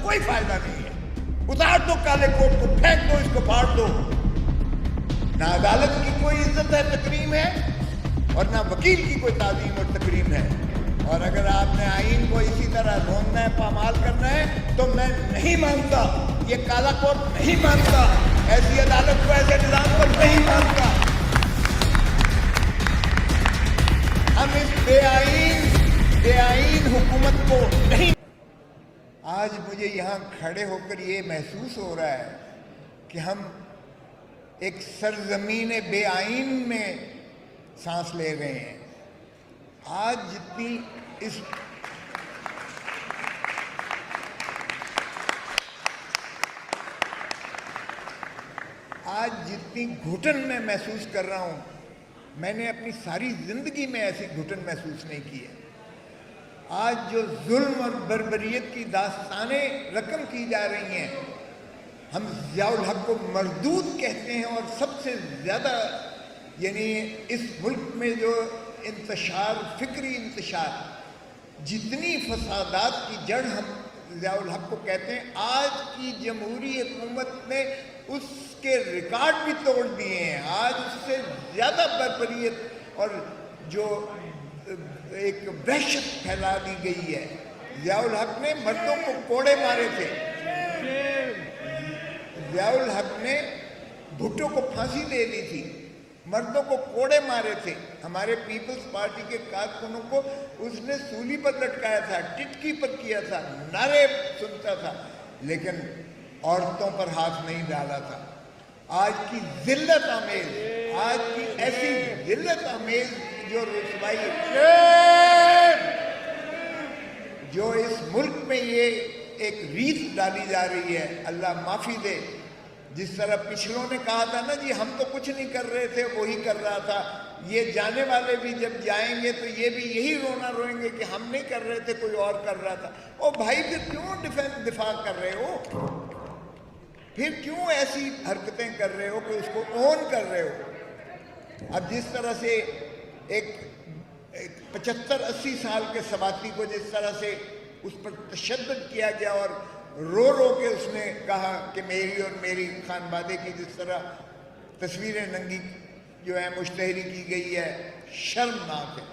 کوئی فائدہ نہیں ہے. اتار دو کالے کوٹ کو, پھینک دو اس کو, پھاڑ دو. نہ عدالت کی کوئی عزت ہے, تکریم ہے, اور نہ وکیل کی کوئی تعظیم اور تکریم ہے. اور اگر آپ نے آئین کو اسی طرح روندنا ہے, پامال کرنا ہے, تو میں نہیں مانتا, یہ کالا کوٹ نہیں مانتا, ایسی عدالت کو, ایسے نظام کو نہیں مانتا. ہم اس بے آئین حکومت کو نہیں. آج مجھے یہاں کھڑے ہو کر یہ محسوس ہو رہا ہے کہ ہم ایک سرزمین بے آئین میں سانس لے رہے ہیں. آج جتنی گھٹن میں محسوس کر رہا ہوں, میں نے اپنی ساری زندگی میں ایسی گھٹن محسوس نہیں کی ہے. آج جو ظلم اور بربریت کی داستانیں رقم کی جا رہی ہیں, ہم ضیاء الحق کو مردود کہتے ہیں, اور سب سے زیادہ یعنی اس ملک میں جو فکری انتشار, جتنی فسادات کی جڑ ہم ضیاء الحق کو کہتے ہیں, آج کی جمہوری حکومت نے اس کے ریکارڈ بھی توڑ دیے ہیں. آج اس سے زیادہ بربریت اور جو ایک وحشت پھیلا دی گئی ہے. ضیاء الحق نے مردوں کو کوڑے مارے تھے, ضیاء الحق نے بھٹو کو پھانسی دے دی تھی, مردوں کو کوڑے مارے تھے. ہمارے پیپلز پارٹی کے کارکنوں کو اس نے سولی پر لٹکایا تھا, ٹٹکی پر کیا تھا, نعرے سنتا تھا, لیکن عورتوں پر ہاتھ نہیں ڈالا تھا. آج کی ذلت آمیز, آج کی ایسی ذلت آمیز جو رسوائی جو اس ملک میں یہ ایک ریت ڈالی جا رہی ہے, اللہ معافی دے. جس طرح پچھلوں نے کہا تھا نا جی ہم تو کچھ نہیں کر رہے تھے, وہی کر رہا تھا, یہ جانے والے بھی جب جائیں گے تو یہ بھی یہی رونا روئیں گے کہ ہم نہیں کر رہے تھے, کوئی اور کر رہا تھا. او بھائی پھر کیوں دفاع کر رہے ہو, پھر کیوں ایسی حرکتیں کر رہے ہو کہ اس کو اون کر رہے ہو. اب جس طرح سے ایک 75-80 سال کے سواتی کو جس طرح سے اس پر تشدد کیا گیا, اور رو رو کے اس نے کہا کہ میری اور میری خانوادے کی جس طرح تصویریں ننگی جو ہے مشتہری کی گئی ہے, شرمناک ہے.